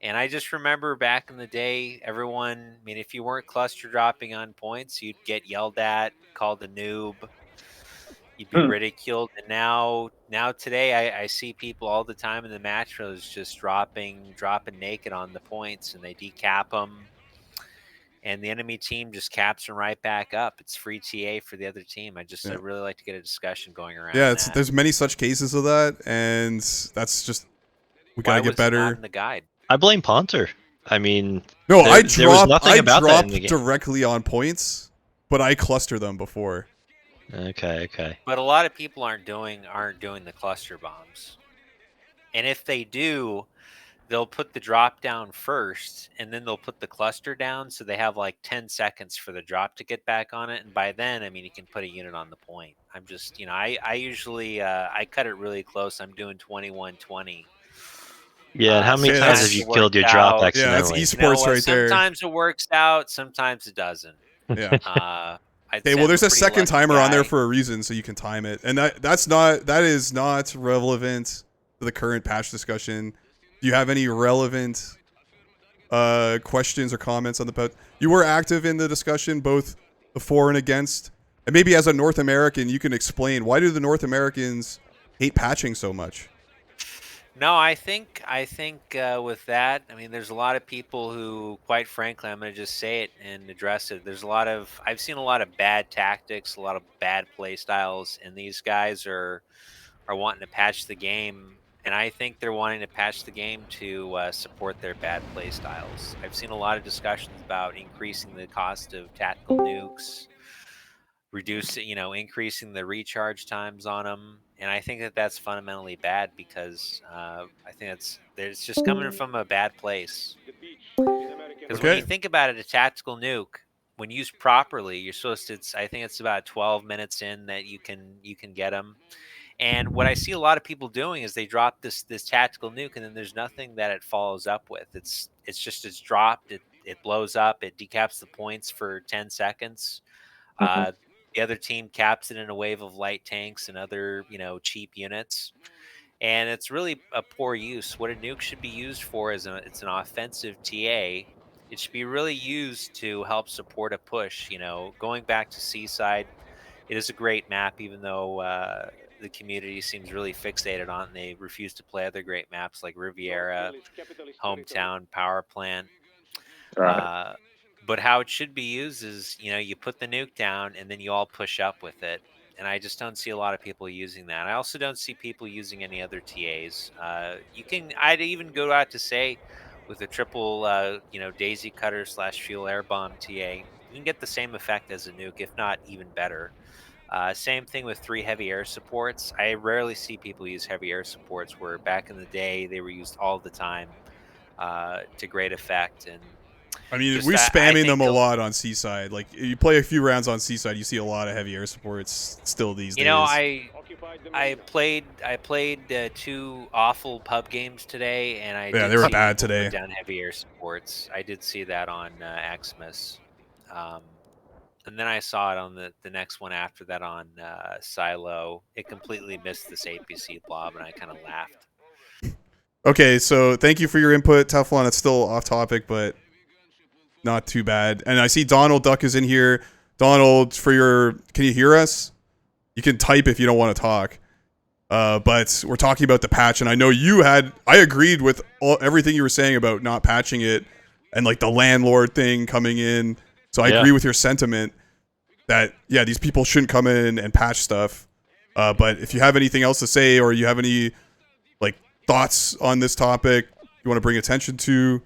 And I just remember back in the day, everyone. I mean, if you weren't cluster dropping on points, you'd get yelled at, called a noob. You'd be ridiculed. And now today, I see people all the time in the match rows just dropping naked on the points, and they decap them. And the enemy team just caps them right back up. It's free TA for the other team. I'd really like to get a discussion going around. Yeah, that. there's many such cases of that, and that's just we Why gotta get was it not better. in the guide? I blame Ponter. I mean, No, there was nothing about that in the game. directly on points, but I cluster them before. Okay. But a lot of people aren't doing the cluster bombs. And if they do, they'll put the drop down first, and then they'll put the cluster down, so they have like 10 seconds for the drop to get back on it. And by then, I mean, you can put a unit on the point. I'm just, I usually I cut it really close. I'm doing 21-20. Yeah, and how many Yeah, times that's- have you killed your drop out. Yeah, that's accidentally? esports right there. Sometimes it works out, sometimes it doesn't. Yeah. I'd Okay, say well, I'm there's a pretty second lucky timer on there guy. for a reason, so you can time it, and that is not relevant to the current patch discussion. Do you have any relevant questions or comments on the patch? You were active in the discussion, both the for and against, and maybe as a North American, you can explain why do the North Americans hate patching so much? No, I think with that, I mean, there's a lot of people who, quite frankly, I'm going to just say it and address it. I've seen a lot of bad tactics, a lot of bad play styles, and these guys are wanting to patch the game, and I think they're wanting to patch the game to support their bad play styles. I've seen a lot of discussions about increasing the cost of tactical nukes, increasing the recharge times on them, and I think that's fundamentally bad because I think it's just coming from a bad place. Because when you think about it, a tactical nuke, when used properly, you're supposed to. I think it's about 12 minutes in that you can get them. And what I see a lot of people doing is they drop this tactical nuke, and then there's nothing that it follows up with. It's dropped. It blows up. It decaps the points for 10 seconds. The other team caps it in a wave of light tanks and other cheap units, and it's really a poor use. What a nuke should be used for is it's an offensive TA. It should be really used to help support a push. Going back to Seaside, it is a great map, even though the community seems really fixated on it and they refuse to play other great maps like Riviera, Hometown, Power Plant. Right. But how it should be used is, you put the nuke down and then you all push up with it. And I just don't see a lot of people using that. I also don't see people using any other TAs. I'd even go out to say, with a triple, daisy cutter / fuel air bomb TA, you can get the same effect as a nuke, if not even better. Same thing with 3 heavy air supports. I rarely see people use heavy air supports, where back in the day they were used all the time to great effect. And I mean, just we're I spamming think them a lot on Seaside. Like, you play a few rounds on Seaside, you see a lot of heavy air supports still these days. I played 2 awful pub games today, and I did they were see bad people put today. down heavy air supports. I did see that on Xmas. And then I saw it on the next one after that on Silo. It completely missed this APC blob, and I kind of laughed. Okay, so thank you for your input, Teflon. It's still off topic, but not too bad. And I see Donald Duck is in here. Donald, can you hear us? You can type if you don't want to talk. But we're talking about the patch, and I know I agreed with everything you were saying about not patching it and like the landlord thing coming in. So I agree with your sentiment that, yeah, these people shouldn't come in and patch stuff. But if you have anything else to say, or you have any like thoughts on this topic you want to bring attention to,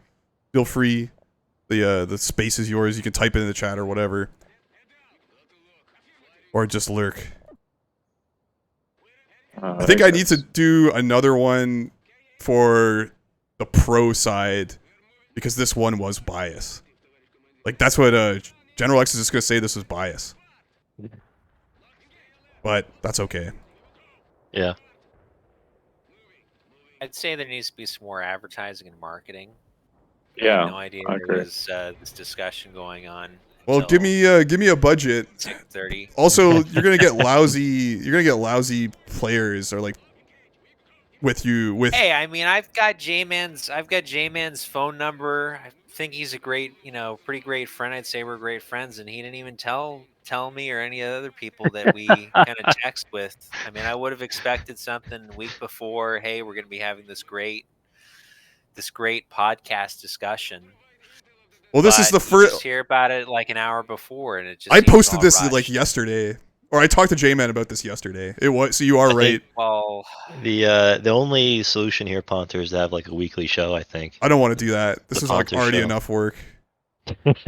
feel free. The space is yours. You can type it in the chat or whatever. Or just lurk. I think I need to do another one for the pro side, because this one was bias. Like, that's what General X is just going to say, this was bias. But that's okay. Yeah. I'd say there needs to be some more advertising and marketing. Yeah, I had no idea I there agree. was this discussion going on. Well, give me a budget. 6:30. Also, you're gonna get lousy players, or like with you with. Hey, I mean, I've got J-Man's phone number. I think he's a great, pretty great friend. I'd say we're great friends, and he didn't even tell me or any other people that we kind of text with. I mean, I would have expected something a week before. Hey, we're going to be having this great podcast discussion. Well, this is the You first. just hear about it like an hour before, and it just. I seems posted all this rushed. like yesterday, or I talked to J-Man about this yesterday. It was, so you are right. Well, The only solution here, Ponter, is to have like a weekly show, I think. I don't want to do that. This The is like Ponter already show. enough work. But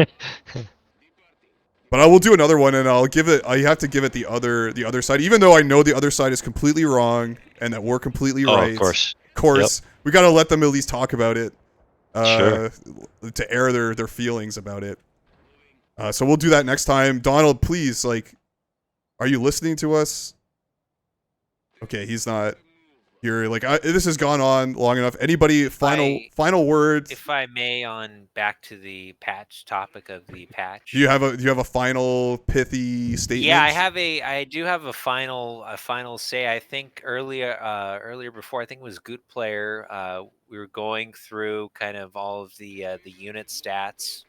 I will do another one, and I'll give it. I have to give it the other side, even though I know the other side is completely wrong and that we're completely right. Of course. Of course, we got to let them at least talk about it. Sure. To air their feelings about it. So we'll do that next time. Donald, please, like, are you listening to us? Okay, he's not here. Like, this has gone on long enough. Anybody final words? If I may, on back to the patch topic of the patch. Do you have a final pithy statement? Yeah, I do have a final say. I think earlier before, I think it was Goot Player, we were going through kind of all of the unit stats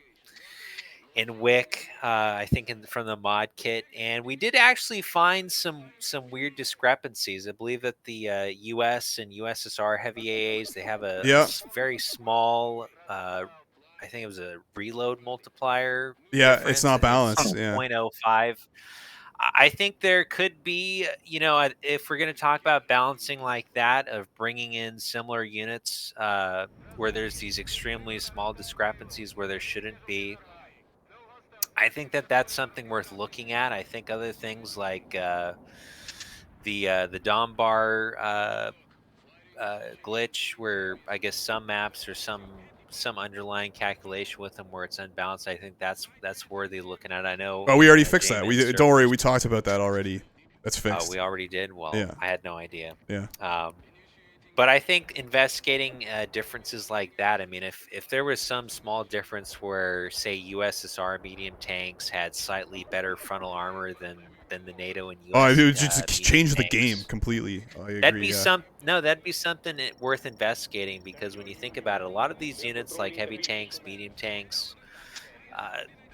in Wick, I think from the mod kit, and we did actually find some weird discrepancies. I believe that the US and USSR heavy AAs, they have a very small, I think it was a reload multiplier. Yeah, difference. it's not balanced. It's yeah. 0.05. I think there could be, if we're going to talk about balancing like that, of bringing in similar units where there's these extremely small discrepancies where there shouldn't be. I think that's something worth looking at. I think other things like the Dombar glitch, where I guess some maps or some underlying calculation with them where it's unbalanced. I think that's worthy looking at. I know. Oh, we already fixed that. Don't worry, we talked about that already. That's fixed. Oh, we already did. Well, yeah. I had no idea. Yeah. But I think investigating differences like that. I mean, if there was some small difference where, say, USSR medium tanks had slightly better frontal armor than than the NATO and US. Oh, it would just medium change the tanks. game completely. I agree. That'd be yeah. that'd be something worth investigating, because when you think about it, a lot of these units like heavy tanks, medium tanks,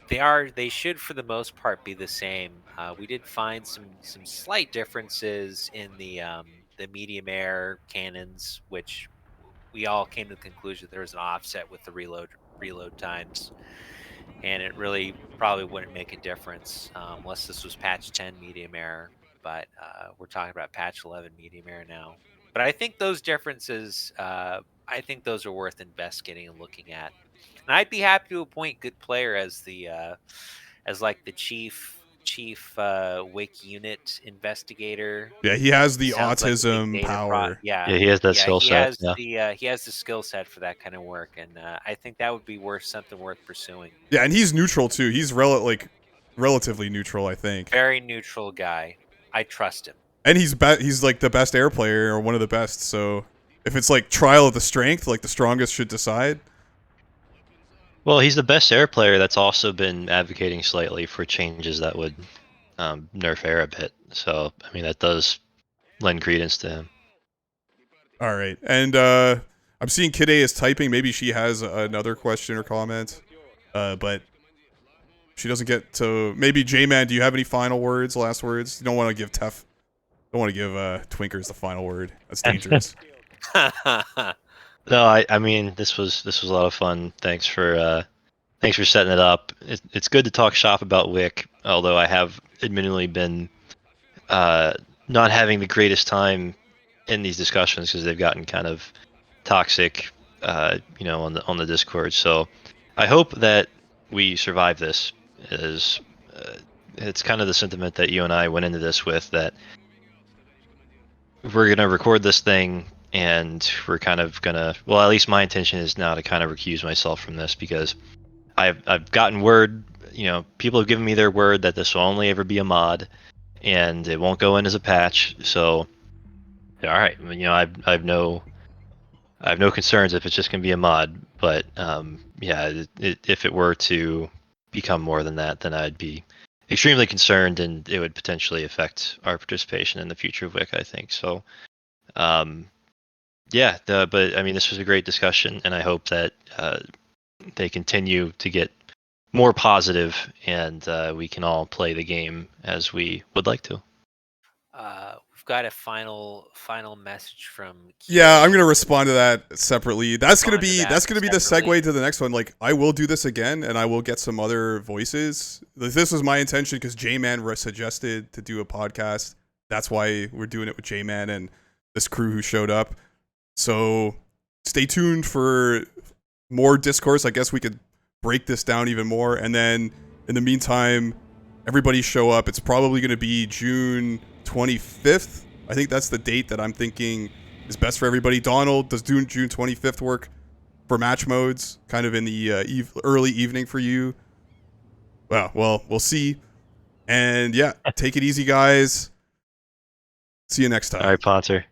they should for the most part be the same. We did find some slight differences in the medium air cannons, which we all came to the conclusion there was an offset with the reload times, and it really probably wouldn't make a difference unless this was patch 10 medium air. But we're talking about patch 11 medium air now. But I think those differences, I think those are worth investigating and looking at. And I'd be happy to appoint Good Player as the as like the chief WIC unit investigator. Yeah, he has the Sounds like a big autism data power. yeah, Yeah, he has that skill he set. has Yeah. he has the skill set for that kind of work, and I think that would be something worth pursuing. Yeah, and he's neutral too. He's relatively neutral, I think. Very neutral guy. I trust him. And he's like the best air player, or one of the best. So if it's like trial of the strength, like the strongest should decide. Well, he's the best air player that's also been advocating slightly for changes that would nerf air a bit. So, I mean, that does lend credence to him. All right. And I'm seeing Kide is typing. Maybe she has another question or comment. But she doesn't get to... Maybe J-Man, do you have any final words, last words? You don't want to give Twinkers the final word. That's dangerous. No, I mean, this was a lot of fun. Thanks for setting it up. It's good to talk shop about WIC, although I have admittedly been not having the greatest time in these discussions because they've gotten kind of toxic, on the Discord. So I hope that we survive this. It's kind of the sentiment that you and I went into this with, that we're gonna record this thing. And we're kind of gonna, well, at least my intention is now to kind of recuse myself from this, because I've gotten word, people have given me their word that this will only ever be a mod, and it won't go in as a patch. So, all right, I have no concerns if it's just gonna be a mod. But if it were to become more than that, then I'd be extremely concerned, and it would potentially affect our participation in the future of WIC, I think. So. But I mean, this was a great discussion, and I hope that they continue to get more positive, and we can all play the game as we would like to. We've got a final message from. Yeah, I'm gonna respond to that separately. That's gonna be the segue to the next one. Like, I will do this again, and I will get some other voices. This was my intention because J-Man suggested to do a podcast. That's why we're doing it with J-Man and this crew who showed up. So stay tuned for more discourse. I guess we could break this down even more. And then in the meantime, everybody show up. It's probably going to be June 25th. I think that's the date that I'm thinking is best for everybody. Donald, does June 25th work for match modes? Kind of in the early evening for you? Well, we'll see. And yeah, take it easy, guys. See you next time. All right, Ponter.